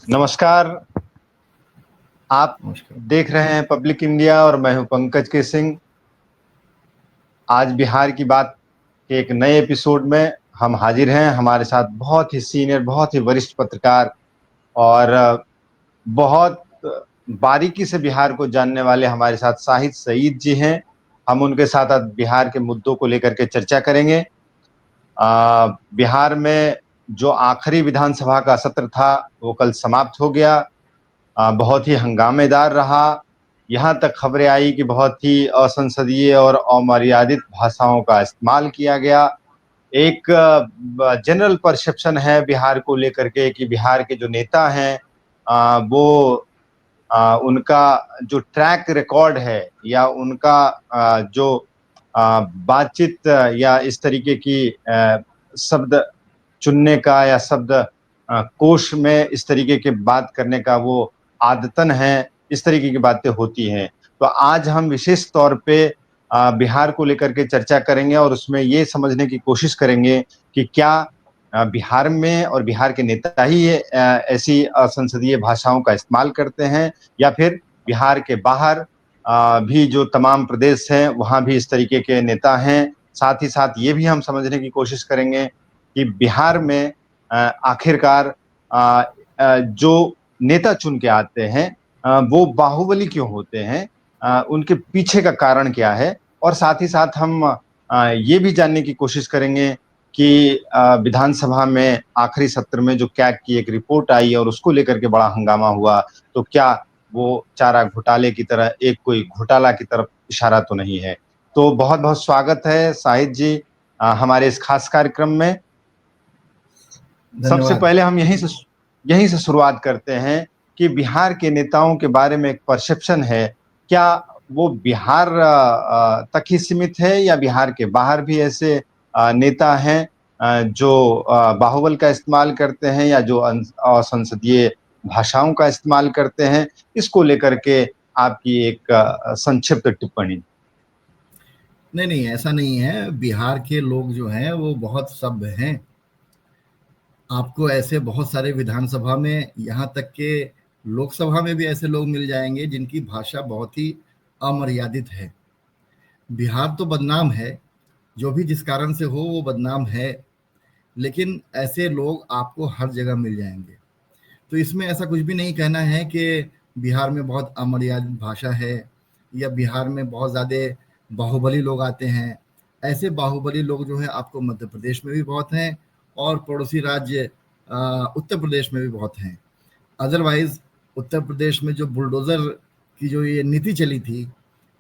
नमस्कार। आप नमस्कार। देख रहे हैं पब्लिक इंडिया और मैं हूं पंकज के सिंह। आज बिहार की बात के एक नए एपिसोड में हम हाजिर हैं। हमारे साथ बहुत ही सीनियर, बहुत ही वरिष्ठ पत्रकार और बहुत बारीकी से बिहार को जानने वाले हमारे साथ शाहिद सईद जी हैं। हम उनके साथ आज बिहार के मुद्दों को लेकर के चर्चा करेंगे। बिहार में जो आखिरी विधानसभा का सत्र था वो कल समाप्त हो गया। बहुत ही हंगामेदार रहा। यहाँ तक खबरें आई कि बहुत ही असंसदीय और अमर्यादित भाषाओं का इस्तेमाल किया गया। एक जनरल परसेप्शन है बिहार को लेकर के कि बिहार के जो नेता हैं वो उनका जो ट्रैक रिकॉर्ड है या उनका जो बातचीत या इस तरीके की शब्द चुनने का या शब्द कोश में इस तरीके की बात करने का वो आदतन है, इस तरीके की बातें होती हैं। तो आज हम विशेष तौर पे बिहार को लेकर के चर्चा करेंगे और उसमें ये समझने की कोशिश करेंगे कि क्या बिहार में और बिहार के नेता ही ऐसी असंसदीय भाषाओं का इस्तेमाल करते हैं या फिर बिहार के बाहर भी जो तमाम प्रदेश हैं वहाँ भी इस तरीके के नेता हैं। साथ ही साथ ये भी हम समझने की कोशिश करेंगे कि बिहार में आखिरकार जो नेता चुन के आते हैं वो बाहुबली क्यों होते हैं, उनके पीछे का कारण क्या है। और साथ ही साथ हम ये भी जानने की कोशिश करेंगे कि विधानसभा में आखिरी सत्र में जो कैग की एक रिपोर्ट आई और उसको लेकर के बड़ा हंगामा हुआ, तो क्या वो चारा घोटाले की तरह एक कोई घोटाला की तरफ इशारा तो नहीं है। तो बहुत बहुत स्वागत है शाहिद जी हमारे इस खास कार्यक्रम में। सबसे धन्यवाद। पहले हम यहीं से शुरुआत करते हैं कि बिहार के नेताओं के बारे में एक परसेप्शन है, क्या वो बिहार तक ही सीमित है या बिहार के बाहर भी ऐसे नेता हैं जो बाहुबल का इस्तेमाल करते हैं या जो असंसदीय भाषाओं का इस्तेमाल करते हैं। इसको लेकर के आपकी एक संक्षिप्त टिप्पणी। नहीं, नहीं, ऐसा नहीं है। बिहार के लोग जो हैं वो बहुत सभ्य हैं। आपको ऐसे बहुत सारे विधानसभा में, यहाँ तक के लोकसभा में भी ऐसे लोग मिल जाएँगे जिनकी भाषा बहुत ही अमर्यादित है। बिहार तो बदनाम है, जो भी जिस कारण से हो वो बदनाम है, लेकिन ऐसे लोग आपको हर जगह मिल जाएँगे। तो इसमें ऐसा कुछ भी नहीं कहना है कि बिहार में बहुत अमर्यादित भाषा है या बिहार में बहुत ज़्यादा बाहुबली लोग आते हैं। ऐसे बाहुबली लोग जो है आपको मध्य प्रदेश में भी बहुत हैं और पड़ोसी राज्य उत्तर प्रदेश में भी बहुत हैं। अदरवाइज उत्तर प्रदेश में जो बुलडोज़र की जो ये नीति चली थी,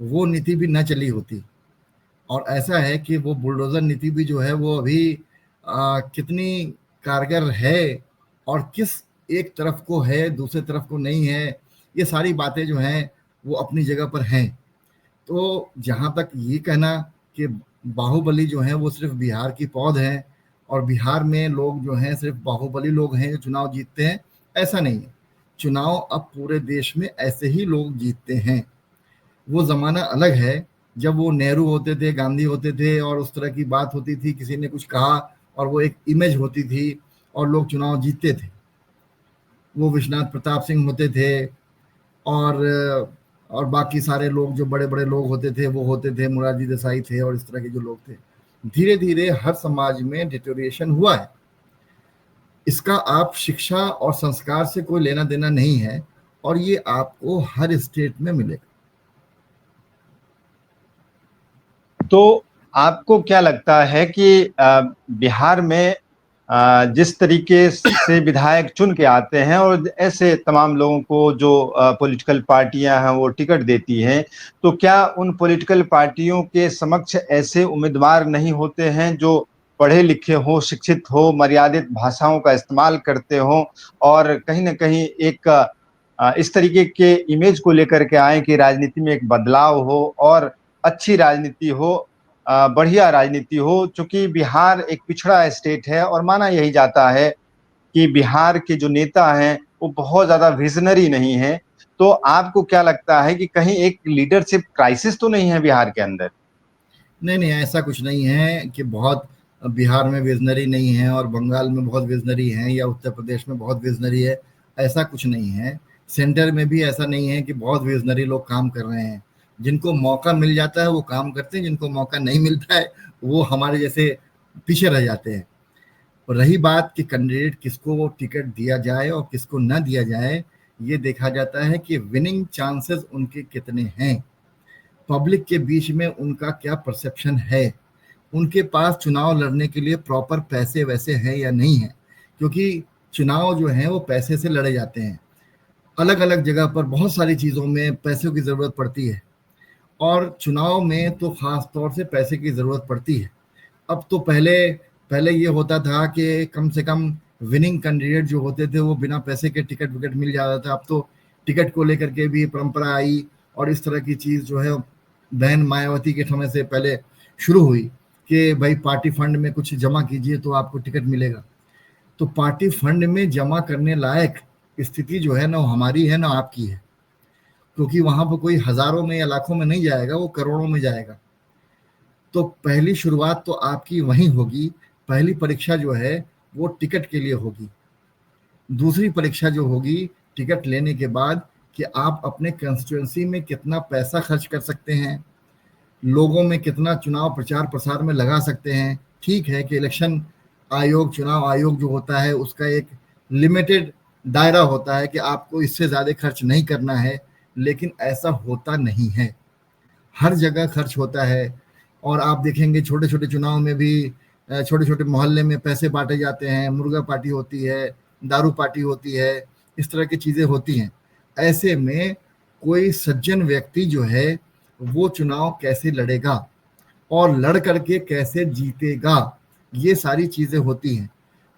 वो नीति भी न चली होती। और ऐसा है कि वो बुलडोज़र नीति भी जो है वो अभी कितनी कारगर है और किस एक तरफ को है, दूसरे तरफ को नहीं है, ये सारी बातें जो हैं वो अपनी जगह पर हैं। तो जहाँ तक ये कहना कि बाहुबली जो हैं वो सिर्फ बिहार की पौध हैं और बिहार में लोग जो हैं सिर्फ बाहुबली लोग हैं जो चुनाव जीतते हैं, ऐसा नहीं है। चुनाव अब पूरे देश में ऐसे ही लोग जीतते हैं। वो ज़माना अलग है जब वो नेहरू होते थे, गांधी होते थे और उस तरह की बात होती थी, किसी ने कुछ कहा और वो एक इमेज होती थी और लोग चुनाव जीतते थे। वो विश्वनाथ प्रताप सिंह होते थे और बाकी सारे लोग जो बड़े-बड़े लोग होते थे वो होते थे, मोरारजी देसाई थे और इस तरह के जो लोग थे। धीरे-धीरे हर समाज में डिटेरियोरेशन हुआ है। इसका आप शिक्षा और संस्कार से कोई लेना-देना नहीं है और ये आपको हर स्टेट में मिलेगा। तो आपको क्या लगता है कि बिहार में जिस तरीके से विधायक चुन के आते हैं और ऐसे तमाम लोगों को जो पॉलिटिकल पार्टियां हैं वो टिकट देती हैं, तो क्या उन पॉलिटिकल पार्टियों के समक्ष ऐसे उम्मीदवार नहीं होते हैं जो पढ़े लिखे हो, शिक्षित हो, मर्यादित भाषाओं का इस्तेमाल करते हो और कहीं ना कहीं एक इस तरीके के इमेज को लेकर के आए कि राजनीति में एक बदलाव हो और अच्छी राजनीति हो, बढ़िया राजनीति हो। चूंकि बिहार एक पिछड़ा स्टेट है और माना यही जाता है कि बिहार के जो नेता हैं वो बहुत ज्यादा विजनरी नहीं है। तो आपको क्या लगता है कि कहीं एक लीडरशिप क्राइसिस तो नहीं है बिहार के अंदर? नहीं, नहीं, ऐसा कुछ नहीं है कि बहुत बिहार में विज़नरी नहीं है और बंगाल में बहुत विज़नरी हैं या उत्तर प्रदेश में बहुत विज़नरी है। ऐसा कुछ नहीं है। सेंटर में भी ऐसा नहीं है कि बहुत विजनरी लोग काम कर रहे हैं। जिनको मौका मिल जाता है वो काम करते हैं, जिनको मौका नहीं मिलता है वो हमारे जैसे पीछे रह जाते हैं। और रही बात कि कैंडिडेट किसको टिकट दिया जाए और किसको ना दिया जाए, ये देखा जाता है कि विनिंग चांसेस उनके कितने हैं, पब्लिक के बीच में उनका क्या परसेप्शन है, उनके पास चुनाव लड़ने के लिए प्रॉपर पैसे वैसे हैं या नहीं है। क्योंकि चुनाव जो है वो पैसे से लड़े जाते हैं। अलग अलग जगह पर बहुत सारी चीज़ों में पैसों की ज़रूरत पड़ती है, और चुनाव में तो खास तौर से पैसे की ज़रूरत पड़ती है। अब तो पहले पहले ये होता था कि कम से कम विनिंग कैंडिडेट जो होते थे वो बिना पैसे के टिकट विकेट मिल जाता था। अब तो टिकट को लेकर के भी परंपरा आई, और इस तरह की चीज़ जो है बहन मायावती के समय से पहले शुरू हुई कि भाई पार्टी फंड में कुछ जमा कीजिए तो आपको टिकट मिलेगा। तो पार्टी फंड में जमा करने लायक स्थिति जो है ना वो हमारी है ना आपकी है, क्योंकि वहां पर कोई हजारों में या लाखों में नहीं जाएगा, वो करोड़ों में जाएगा। तो पहली शुरुआत तो आपकी वहीं होगी। पहली परीक्षा जो है वो टिकट के लिए होगी। दूसरी परीक्षा जो होगी टिकट लेने के बाद, कि आप अपने कंस्टिट्यूएंसी में कितना पैसा खर्च कर सकते हैं, लोगों में कितना चुनाव प्रचार प्रसार में लगा सकते हैं। ठीक है कि इलेक्शन आयोग, चुनाव आयोग जो होता है उसका एक लिमिटेड दायरा होता है कि आपको इससे ज़्यादा खर्च नहीं करना है, लेकिन ऐसा होता नहीं है, हर जगह खर्च होता है। और आप देखेंगे छोटे छोटे चुनाव में भी छोटे छोटे मोहल्ले में पैसे बांटे जाते हैं, मुर्गा पार्टी होती है, दारू पार्टी होती है, इस तरह की चीज़ें होती हैं। ऐसे में कोई सज्जन व्यक्ति जो है वो चुनाव कैसे लड़ेगा और लड़ करके कैसे जीतेगा, ये सारी चीज़ें होती हैं।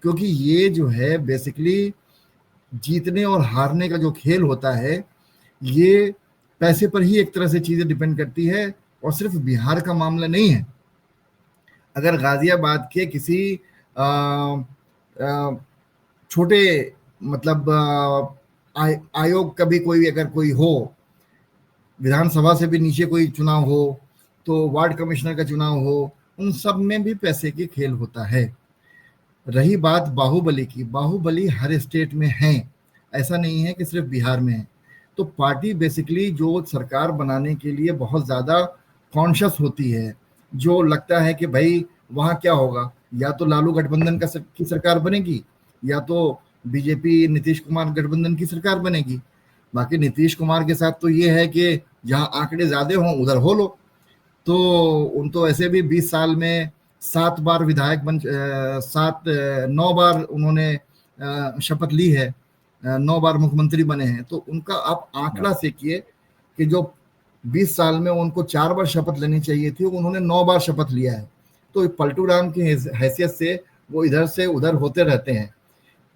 क्योंकि ये जो है बेसिकली जीतने और हारने का जो खेल होता है, ये पैसे पर ही एक तरह से चीज़ें डिपेंड करती है। और सिर्फ बिहार का मामला नहीं है। अगर गाजियाबाद के किसी अ, अ, छोटे मतलब आयोग का भी कोई अगर कोई हो, विधानसभा से भी नीचे कोई चुनाव हो, तो वार्ड कमिश्नर का चुनाव हो, उन सब में भी पैसे की खेल होता है। रही बात बाहुबली की, बाहुबली हर स्टेट में है, ऐसा नहीं है कि सिर्फ बिहार में है। तो पार्टी बेसिकली जो सरकार बनाने के लिए बहुत ज़्यादा कॉन्शियस होती है, जो लगता है कि भाई वहाँ क्या होगा, या तो लालू गठबंधन की सरकार बनेगी, या तो बीजेपी नीतीश कुमार गठबंधन की सरकार बनेगी। बाकी नीतीश कुमार के साथ तो ये है कि जहाँ आंकड़े ज़्यादा हों उधर हो लो। तो उन तो ऐसे भी 20 साल में 7 बार विधायक बन, 9 बार उन्होंने शपथ ली है, 9 बार मुख्यमंत्री बने हैं। तो उनका आप आंकड़ा सीखिए कि जो 20 साल में उनको 4 बार शपथ लेनी चाहिए थी, उन्होंने 9 बार शपथ लिया है। तो पलटू राम की हैसियत से वो इधर से उधर होते रहते हैं।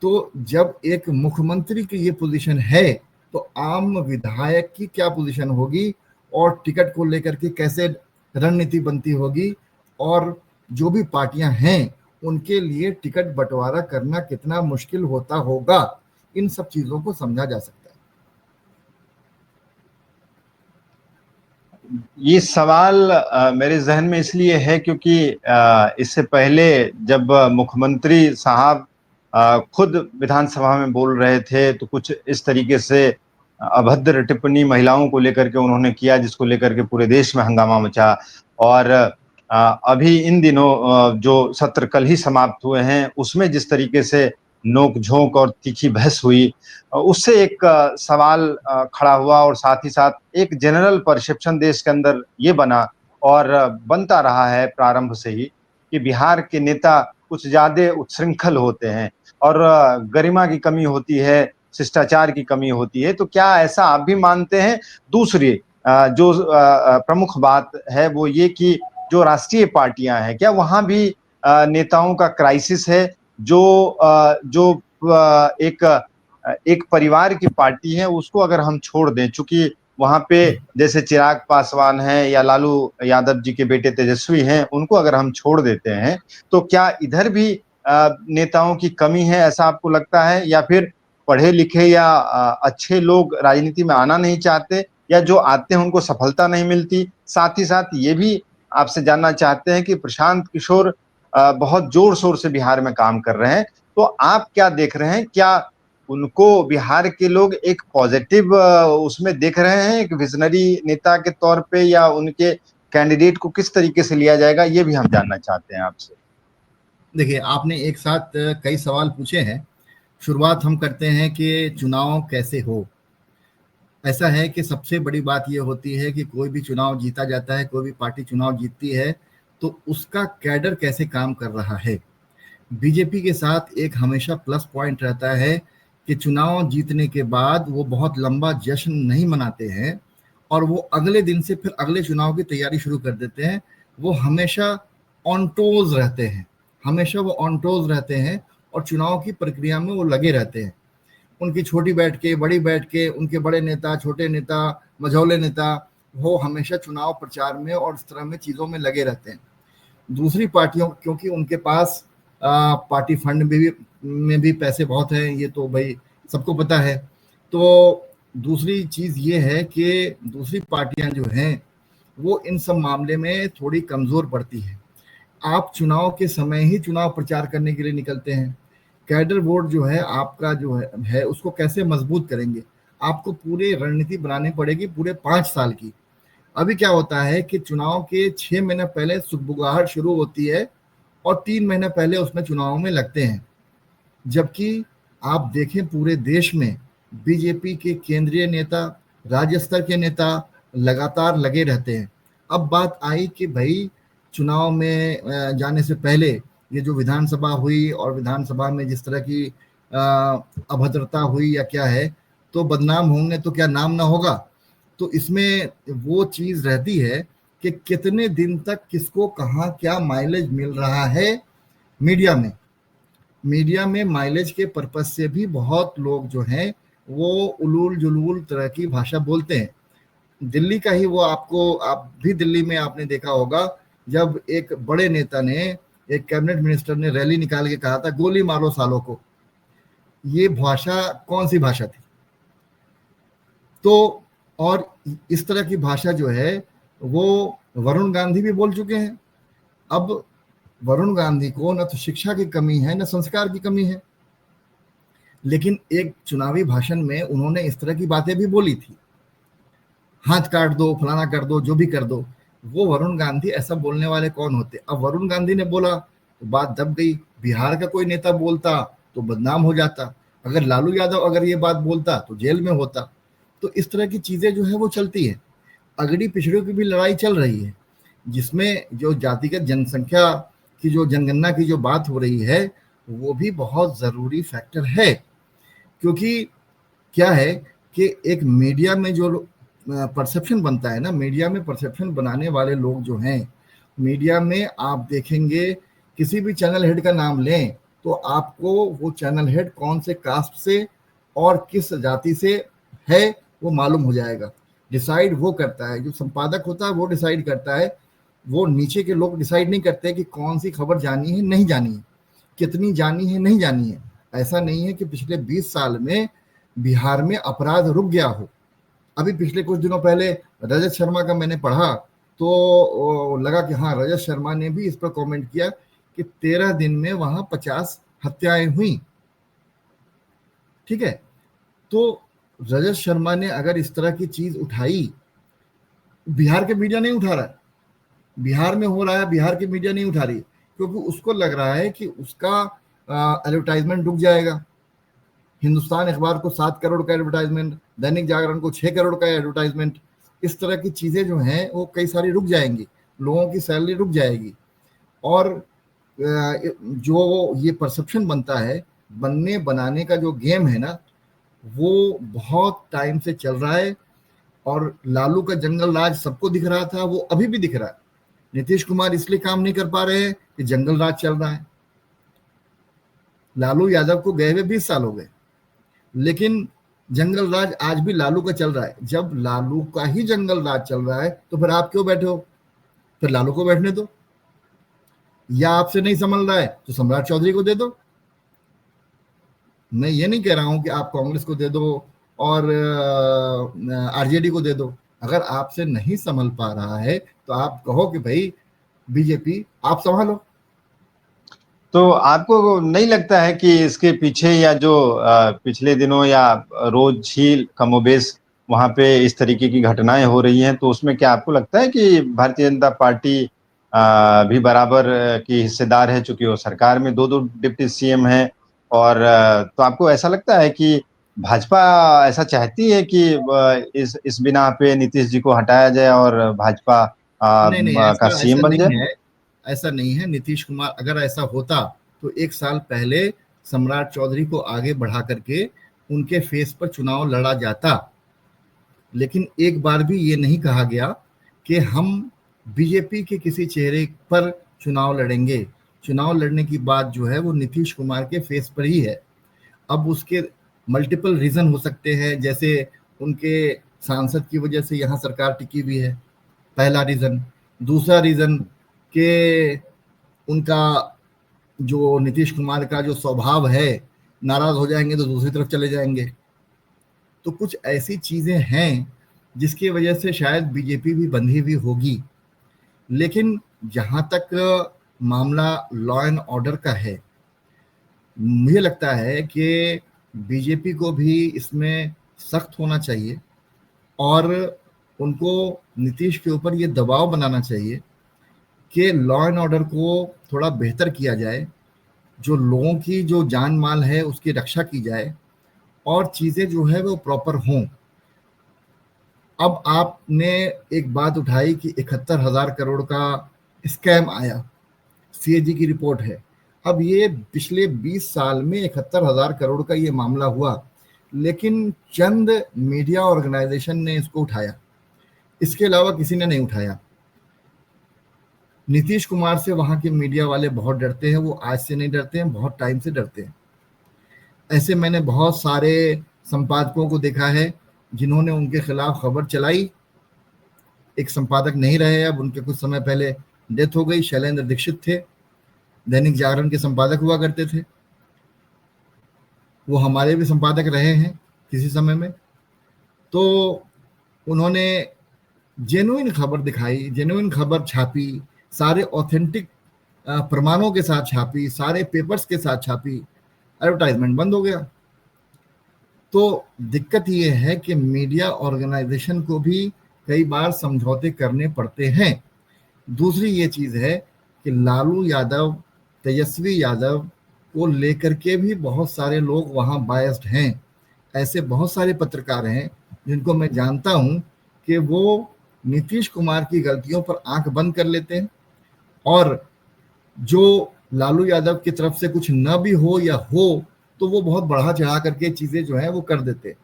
तो जब एक मुख्यमंत्री की ये पोजीशन है, तो आम विधायक की क्या पोजीशन होगी, और टिकट को लेकर के कैसे रणनीति बनती होगी, और जो भी पार्टियां हैं उनके लिए टिकट बंटवारा करना कितना मुश्किल होता होगा, इन सब चीजों को समझा जा सकता है। ये सवाल मेरे जहन में इसलिए है क्योंकि इससे पहले जब मुख्यमंत्री साहब खुद विधानसभा में बोल रहे थे तो कुछ इस तरीके से अभद्र टिप्पणी महिलाओं को लेकर के उन्होंने किया, जिसको लेकर के पूरे देश में हंगामा मचा। और अभी इन दिनों जो सत्र कल ही समाप्त हुए हैं उसमें जिस तरीके से नोक झोंक और तीखी बहस हुई, उससे एक सवाल खड़ा हुआ, और साथ ही साथ एक जनरल परसेप्शन देश के अंदर ये बना और बनता रहा है प्रारंभ से ही कि बिहार के नेता कुछ ज्यादा उच्छृंखल होते हैं और गरिमा की कमी होती है, शिष्टाचार की कमी होती है। तो क्या ऐसा आप भी मानते हैं? दूसरी जो प्रमुख बात है वो ये कि जो राष्ट्रीय पार्टियां हैं, क्या वहां भी नेताओं का क्राइसिस है? जो एक परिवार की पार्टी है उसको अगर हम छोड़ दें, चूंकि वहां पे जैसे चिराग पासवान है या लालू यादव जी के बेटे तेजस्वी हैं, उनको अगर हम छोड़ देते हैं, तो क्या इधर भी नेताओं की कमी है, ऐसा आपको लगता है? या फिर पढ़े लिखे या अच्छे लोग राजनीति में आना नहीं चाहते, या जो आते हैं उनको सफलता नहीं मिलती? साथ ही साथ ये भी आपसे जानना चाहते हैं कि प्रशांत किशोर बहुत जोर शोर से बिहार में काम कर रहे हैं, तो आप क्या देख रहे हैं? क्या उनको बिहार के लोग एक पॉजिटिव उसमें देख रहे हैं, एक विजनरी नेता के तौर पे, या उनके कैंडिडेट को किस तरीके से लिया जाएगा, ये भी हम जानना चाहते हैं आपसे। देखिए, आपने एक साथ कई सवाल पूछे हैं। शुरुआत हम करते हैं कि चुनाव कैसे हो। ऐसा है कि सबसे बड़ी बात ये होती है कि कोई भी चुनाव जीता जाता है, कोई भी पार्टी चुनाव जीतती है, तो उसका कैडर कैसे काम कर रहा है। बीजेपी के साथ एक हमेशा प्लस पॉइंट रहता है कि चुनाव जीतने के बाद वो बहुत लंबा जश्न नहीं मनाते हैं और वो अगले दिन से फिर अगले चुनाव की तैयारी शुरू कर देते हैं। वो हमेशा ऑन टोज रहते हैं, हमेशा वो ऑन टोज रहते हैं और चुनाव की प्रक्रिया में वो लगे रहते हैं। उनकी छोटी बैठ के, बड़ी बैठ के, उनके बड़े नेता, छोटे नेता, मझौले नेता, वो हमेशा चुनाव प्रचार में और इस तरह में चीज़ों में लगे रहते हैं। दूसरी पार्टियों, क्योंकि उनके पास पार्टी फंड में भी पैसे बहुत हैं, ये तो भाई सबको पता है। तो दूसरी चीज़ ये है कि दूसरी पार्टियां जो हैं वो इन सब मामले में थोड़ी कमज़ोर पड़ती है। आप चुनाव के समय ही चुनाव प्रचार करने के लिए निकलते हैं। कैडर वोट जो है आपका, जो है उसको कैसे मजबूत करेंगे। आपको पूरी रणनीति बनानी पड़ेगी पूरे 5 साल की। अभी क्या होता है कि चुनाव के 6 महीने पहले सुगबुगाहट शुरू होती है और 3 महीने पहले उसमें चुनाव में लगते हैं। जबकि आप देखें पूरे देश में बीजेपी के केंद्रीय नेता, राज्य स्तर के नेता लगातार लगे रहते हैं। अब बात आई कि भाई चुनाव में जाने से पहले ये जो विधानसभा हुई और विधानसभा में जिस तरह की अभद्रता हुई या क्या है, तो बदनाम होंगे तो क्या नाम ना होगा। तो इसमें वो चीज रहती है कि कितने दिन तक किसको कहाँ क्या माइलेज मिल रहा है। मीडिया में माइलेज के पर्पज से भी बहुत लोग जो हैं वो उलूल जुलूल तरह की भाषा बोलते हैं। दिल्ली का ही वो, आप भी दिल्ली में आपने देखा होगा, जब एक बड़े नेता ने, एक कैबिनेट मिनिस्टर ने रैली निकाल के कहा था गोली मारो सालों को। ये भाषा कौन सी भाषा थी? तो और इस तरह की भाषा जो है वो वरुण गांधी भी बोल चुके हैं। अब वरुण गांधी को न तो शिक्षा की कमी है, न संस्कार की कमी है, लेकिन एक चुनावी भाषण में उन्होंने इस तरह की बातें भी बोली थी, हाथ काट दो, फलाना कर दो, जो भी कर दो। वो वरुण गांधी ऐसा बोलने वाले कौन होते? अब वरुण गांधी ने बोला तो बात दब गई। बिहार का कोई नेता बोलता तो बदनाम हो जाता। अगर लालू यादव अगर ये बात बोलता तो जेल में होता। तो इस तरह की चीजें जो है वो चलती है। अगड़ी पिछड़ों की भी लड़ाई चल रही है, जिसमें जो जातिगत जनसंख्या की, जो जनगणना की जो बात हो रही है, वो भी बहुत जरूरी फैक्टर है। क्योंकि क्या है कि एक मीडिया में जो परसेप्शन बनता है ना, मीडिया में परसेप्शन बनाने वाले लोग जो हैं, मीडिया में आप देखेंगे किसी भी चैनल हेड का नाम लें तो आपको वो चैनल हेड कौन से कास्ट से और किस जाति से है वो मालूम हो जाएगा। डिसाइड वो करता है, जो संपादक होता है वो डिसाइड करता है। वो नीचे के लोग डिसाइड नहीं करते कि कौन सी खबर जानी है नहीं जानी है, कितनी जानी है नहीं जानी है। ऐसा नहीं है कि पिछले 20 साल में बिहार में अपराध रुक गया हो। अभी पिछले कुछ दिनों पहले रजत शर्मा का मैंने पढ़ा तो लगा कि हाँ, रजत शर्मा ने भी इस पर कमेंट किया कि 13 दिन में वहां 50 हत्याएं हुई। ठीक है, तो रजत शर्मा ने अगर इस तरह की चीज उठाई, बिहार के मीडिया नहीं उठा रहा है, बिहार में हो रहा है, बिहार की मीडिया नहीं उठा रही, क्योंकि उसको लग रहा है कि उसका एडवर्टाइजमेंट रुक जाएगा। हिंदुस्तान अखबार को 7 करोड़ का एडवर्टाइजमेंट, दैनिक जागरण को 6 करोड़ का एडवर्टाइजमेंट, इस तरह की चीजें जो हैं वो कई सारी रुक जाएंगी, लोगों की सैलरी रुक जाएगी। और जो ये परसेप्शन बनता है, बनने बनाने का जो गेम है ना, वो बहुत टाइम से चल रहा है। और लालू का जंगल राज सबको दिख रहा था, वो अभी भी दिख रहा है। नीतीश कुमार इसलिए काम नहीं कर पा रहे हैं कि जंगल राज चल रहा है। लालू यादव को गए हुए 20 साल हो गए, लेकिन जंगल राज आज भी लालू का चल रहा है। जब लालू का ही जंगल राज चल रहा है तो फिर आप क्यों बैठे हो? फिर लालू को बैठने दो, या आपसे नहीं संभल रहा है तो सम्राट चौधरी को दे दो। मैं ये नहीं कह रहा हूं कि आप कांग्रेस को दे दो और आरजेडी को दे दो। अगर आपसे नहीं संभल पा रहा है तो आप कहो कि भाई बीजेपी आप संभालो। तो आपको नहीं लगता है कि इसके पीछे या जो पिछले दिनों या रोज ही कमोबेश वहां पे इस तरीके की घटनाएं हो रही हैं, तो उसमें क्या आपको लगता है कि भारतीय जनता पार्टी भी बराबर की हिस्सेदार है, चूंकि वो सरकार में दो दो डिप्टी सीएम हैं? और तो आपको ऐसा लगता है कि भाजपा ऐसा चाहती है कि इस बिना पे नीतीश जी को हटाया जाए और भाजपा नहीं नहीं, का ऐसा सीएम ऐसा बन जाए? नहीं है। ऐसा नहीं है। नीतीश कुमार, अगर ऐसा होता तो एक साल पहले सम्राट चौधरी को आगे बढ़ा करके उनके फेस पर चुनाव लड़ा जाता। लेकिन एक बार भी ये नहीं कहा गया कि हम बीजेपी के किसी चेहरे पर चुनाव लड़ेंगे। चुनाव लड़ने की बात जो है वो नीतीश कुमार के फेस पर ही है। अब उसके मल्टीपल रीजन हो सकते हैं, जैसे उनके सांसद की वजह से यहाँ सरकार टिकी हुई है, पहला रीजन। दूसरा रीजन कि उनका जो नीतीश कुमार का जो स्वभाव है, नाराज हो जाएंगे तो दूसरी तरफ चले जाएंगे। तो कुछ ऐसी चीजें हैं जिसकी वजह से शायद बीजेपी भी बंधी हुई होगी। लेकिन जहां तक मामला लॉ एंड ऑर्डर का है, मुझे लगता है कि बीजेपी को भी इसमें सख्त होना चाहिए और उनको नीतीश के ऊपर ये दबाव बनाना चाहिए कि लॉ एंड ऑर्डर को थोड़ा बेहतर किया जाए, जो लोगों की जो जान माल है उसकी रक्षा की जाए और चीज़ें जो है वो प्रॉपर हों। अब आपने एक बात उठाई कि 71,000 करोड़ का स्कैम आया, सीएजी की रिपोर्ट है। अब ये पिछले 20 साल में 71,000 करोड़ का ये मामला हुआ, लेकिन चंद मीडिया ऑर्गेनाइजेशन ने इसको उठाया, इसके अलावा किसी ने नहीं उठाया। नीतीश कुमार से वहां के मीडिया वाले बहुत डरते हैं। वो आज से नहीं डरते हैं, बहुत टाइम से डरते हैं। ऐसे मैंने बहुत सारे संपादकों को देखा है जिन्होंने उनके खिलाफ खबर चलाई। एक संपादक नहीं रहे अब, उनके कुछ समय पहले डेथ हो गई। शैलेंद्र दीक्षित थे, दैनिक जागरण के संपादक हुआ करते थे। वो हमारे भी संपादक रहे हैं किसी समय में। तो उन्होंने जेन्युइन खबर दिखाई, जेन्युइन खबर छापी, सारे ऑथेंटिक प्रमाणों के साथ छापी, सारे पेपर्स के साथ छापी। एडवर्टाइजमेंट बंद हो गया। तो दिक्कत ये है कि मीडिया ऑर्गेनाइजेशन को भी कई बार समझौते करने पड़ते हैं। दूसरी ये चीज है कि लालू यादव, तेजस्वी यादव को लेकर के भी बहुत सारे लोग वहां बायस्ड हैं। ऐसे बहुत सारे पत्रकार हैं जिनको मैं जानता हूं कि वो नीतीश कुमार की गलतियों पर आंख बंद कर लेते हैं और जो लालू यादव की तरफ से कुछ न भी हो या हो तो वो बहुत बढ़ा चढ़ा करके चीजें जो है वो कर देते हैं।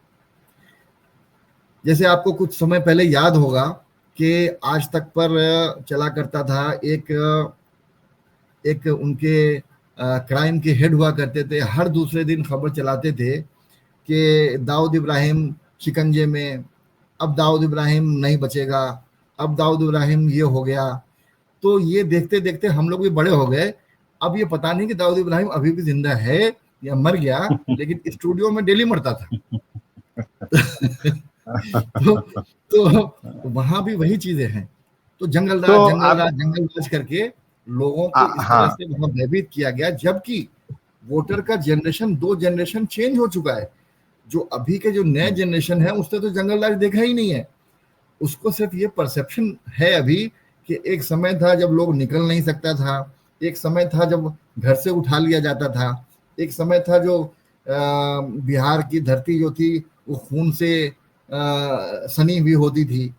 जैसे आपको कुछ समय पहले याद होगा कि आज तक पर चला करता था एक उनके क्राइम के हेड हुआ करते थे। हर दूसरे दिन खबर चलाते थे कि दाऊद इब्राहिम शिकंजे में, अब दाऊद इब्राहिम नहीं बचेगा, अब दाऊद इब्राहिम ये हो गया। तो ये देखते देखते हम लोग भी बड़े हो गए। अब ये पता नहीं कि दाऊद इब्राहिम अभी भी जिंदा है या मर गया, लेकिन स्टूडियो में डेली मरता था। तो वहां भी वही चीजें हैं। तो जंगल तो राज जंगल आप राज जंगल राज करके लोगों को इस तरह हाँ, से वहां भयभीत किया गया, जबकि वोटर का जनरेशन, 2 जनरेशन चेंज हो चुका है। जो अभी के जो नए जनरेशन है उसने तो जंगल राज देखा ही नहीं है। उसको सिर्फ ये परसेप्शन है अभी कि एक समय था जब लोग निकल नहीं सकता था, एक समय था जब घर से उठा लिया जाता था, एक समय था जो बिहार की धरती जो थी वो खून से सनी हुई होती थी।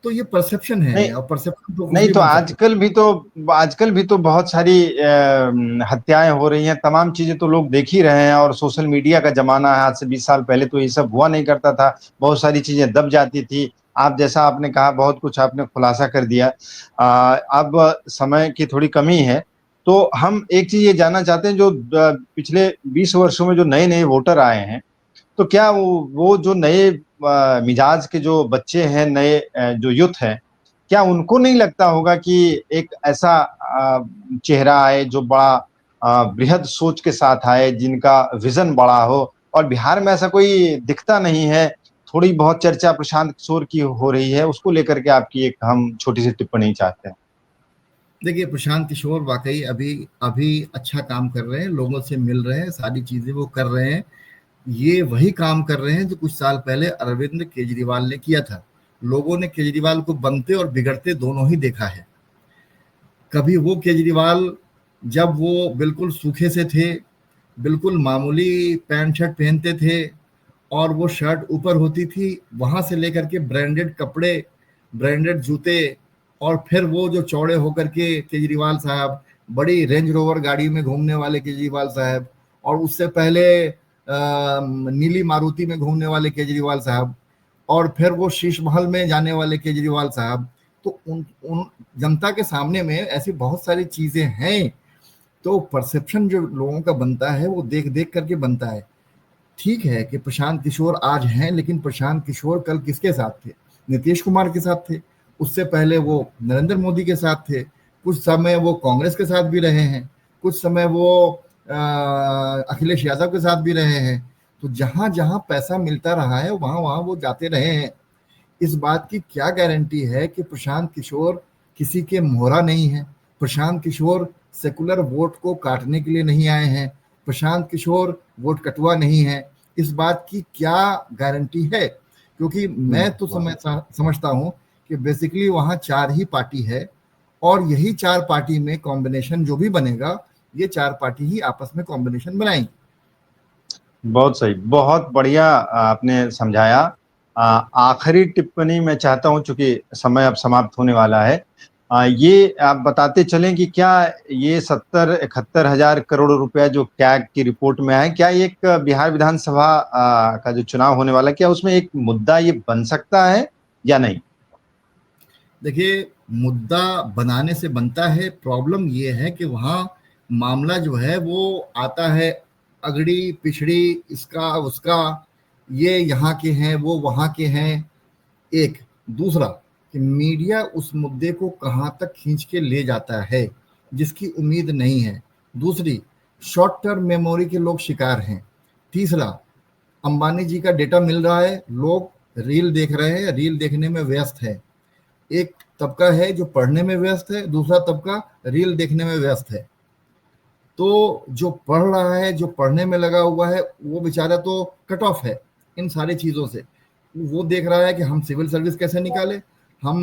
तो ये परसेप्शन नहीं है और परसेप्शन तो कुछ नहीं, भी तो बन सकता है। आजकल भी तो बहुत सारी हत्याएं हो रही हैं, तमाम चीजें तो लोग देख ही रहे हैं। और सोशल मीडिया का जमाना है। आज से 20 साल पहले तो ये सब हुआ नहीं करता था, बहुत सारी चीजें दब जाती थी। आप जैसा आपने कहा, बहुत कुछ आपने खुलासा कर दिया। अब समय की थोड़ी कमी है, तो हम एक चीज ये जानना चाहते हैं, जो पिछले 20 वर्षों में जो नए नए वोटर आए हैं, तो क्या वो जो नए मिजाज के जो बच्चे हैं, नए जो यूथ हैं, क्या उनको नहीं लगता होगा कि एक ऐसा चेहरा आए जो बड़ा बृहद सोच के साथ आए, जिनका विजन बड़ा हो? और बिहार में ऐसा कोई दिखता नहीं है। थोड़ी बहुत चर्चा प्रशांत किशोर की हो रही है, उसको लेकर के आपकी एक हम छोटी सी टिप्पणी चाहते हैं। देखिए, प्रशांत किशोर वाकई अभी अभी अच्छा काम कर रहे हैं, लोगों से मिल रहे हैं, सारी चीजें वो कर रहे हैं। ये वही काम कर रहे हैं जो कुछ साल पहले अरविंद केजरीवाल ने किया था। लोगों ने केजरीवाल को बनते और बिगड़ते दोनों ही देखा है। कभी वो केजरीवाल जब वो बिल्कुल सूखे से थे, बिल्कुल मामूली पैंट शर्ट पहनते थे और वो शर्ट ऊपर होती थी, वहां से लेकर के ब्रांडेड कपड़े, ब्रांडेड जूते, और फिर वो जो चौड़े होकर के केजरीवाल साहब, बड़ी रेंज रोवर गाड़ी में घूमने वाले केजरीवाल साहब, और उससे पहले नीली मारुति में घूमने वाले केजरीवाल साहब, और फिर वो शीश महल में जाने वाले केजरीवाल साहब। तो उन उन जनता के सामने में ऐसी बहुत सारी चीजें हैं, तो परसेप्शन जो लोगों का बनता है वो देख देख करके बनता है। ठीक है कि प्रशांत किशोर आज हैं, लेकिन प्रशांत किशोर कल किसके साथ थे? नीतीश कुमार के साथ थे, उससे पहले वो नरेंद्र मोदी के साथ थे, कुछ समय वो कांग्रेस के साथ भी रहे हैं, कुछ समय वो अखिलेश यादव के साथ भी रहे हैं। तो जहां जहां पैसा मिलता रहा है वहां वहां वो जाते रहे हैं। इस बात की क्या गारंटी है कि प्रशांत किशोर किसी के मोहरा नहीं है? प्रशांत किशोर सेकुलर वोट को काटने के लिए नहीं आए हैं, प्रशांत किशोर वोट कटवा नहीं है। इस बात की क्या गारंटी है? क्योंकि मैं तो समझता हूं कि बेसिकली वहां 4 ही पार्टी है, और यही 4 पार्टी में कॉम्बिनेशन जो भी बनेगा, ये 4 पार्टी ही आपस में कॉम्बिनेशन बनाएंगी। बहुत सही, बहुत बढ़िया आपने समझाया। आखिरी टिप्पणी मैं चाहता हूं, चूंकि समय अब समाप्त होने वाला है, ये आप बताते चलें कि क्या ये 70-71 हजार करोड़ रुपया जो कैग की रिपोर्ट में है, क्या एक बिहार विधानसभा का जो चुनाव होने वाला है, क्या उसमें एक मुद्दा ये बन सकता है या नहीं? देखिए, मुद्दा बनाने से बनता है, प्रॉब्लम ये है कि वहाँ मामला जो है वो आता है अगड़ी पिछड़ी, इसका उसका, ये यहाँ के हैं वो वहाँ के हैं। एक दूसरा कि मीडिया उस मुद्दे को कहाँ तक खींच के ले जाता है, जिसकी उम्मीद नहीं है। दूसरी, शॉर्ट टर्म मेमोरी के लोग शिकार हैं। तीसरा, अंबानी जी का डेटा मिल रहा है, लोग रील देख रहे हैं, रील देखने में व्यस्त है। एक तबका है जो पढ़ने में व्यस्त है, दूसरा तबका रील देखने में व्यस्त है। तो जो पढ़ रहा है, जो पढ़ने में लगा हुआ है, वो बेचारा तो कट ऑफ है इन सारी चीज़ों से। वो देख रहा है कि हम सिविल सर्विस कैसे निकाले, हम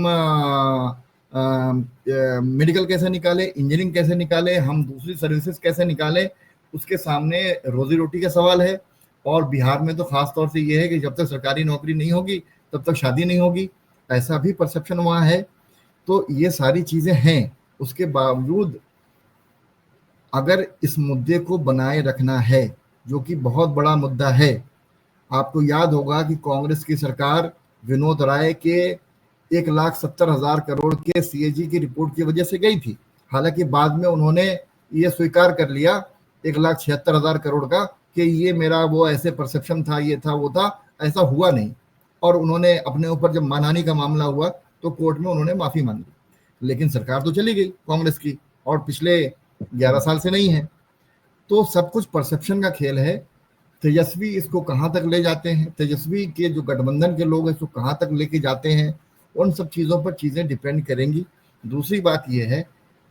मेडिकल कैसे निकाले, इंजीनियरिंग कैसे निकाले, हम दूसरी सर्विसेज कैसे निकाले। उसके सामने रोजी रोटी का सवाल है। और बिहार में तो खास तौर से ये है कि जब तक सरकारी नौकरी नहीं होगी तब तक शादी नहीं होगी, ऐसा भी परसेप्शन वहाँ है। तो ये सारी चीज़ें हैं। उसके बावजूद अगर इस मुद्दे को बनाए रखना है, जो कि बहुत बड़ा मुद्दा है, आपको याद होगा कि कांग्रेस की सरकार विनोद राय के 1,70,000 करोड़ के सीएजी की रिपोर्ट की वजह से गई थी। हालांकि बाद में उन्होंने ये स्वीकार कर लिया 1,76,000 करोड़ का कि ये मेरा वो ऐसे परसेप्शन था, ये था वो था, ऐसा हुआ नहीं। और उन्होंने अपने ऊपर जब मानहानि का मामला हुआ तो कोर्ट में उन्होंने माफी मांगी, लेकिन सरकार तो चली गई कांग्रेस की, और पिछले 11 साल से नहीं है। तो सब कुछ परसेप्शन का खेल है। तेजस्वी इसको कहाँ तक ले जाते हैं, तेजस्वी के जो गठबंधन के लोग हैं इसको कहाँ तक लेके जाते हैं, उन सब चीज़ों पर चीज़ें डिपेंड करेंगी। दूसरी बात यह है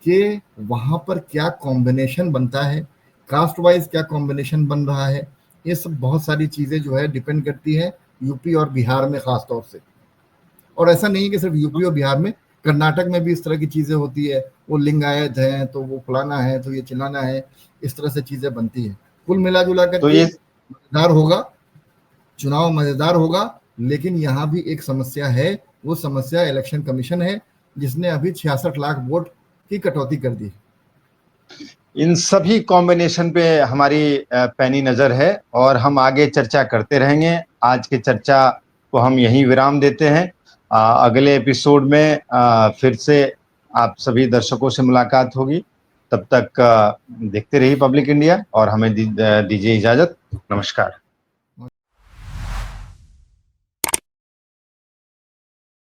कि वहाँ पर क्या कॉम्बिनेशन बनता है, कास्ट वाइज क्या कॉम्बिनेशन बन रहा है, ये सब बहुत सारी चीज़ें जो है डिपेंड करती है यूपी और बिहार में खास तौर से। और ऐसा नहीं है कि सिर्फ यूपी और बिहार में, कर्नाटक में भी इस तरह की चीज़ें होती है। वो लिंगायत हैं तो वो फलाना है तो ये चिल्लाना है, इस तरह से चीज़ें बनती हैं। कुल मिला जुला तो करके ये मजेदार होगा, चुनाव मजेदार होगा। लेकिन यहाँ भी एक समस्या है, वो समस्या इलेक्शन कमीशन है, जिसने अभी 66 लाख वोट की कटौती कर दी। इन सभी कॉम्बिनेशन पे हमारी पैनी नजर है और हम आगे चर्चा करते रहेंगे। आज की चर्चा को हम यहीं विराम देते हैं। अगले एपिसोड में फिर से आप सभी दर्शकों से मुलाकात होगी। तब तक देखते रहिए पब्लिक इंडिया और हमें दीजिए इजाजत। नमस्कार।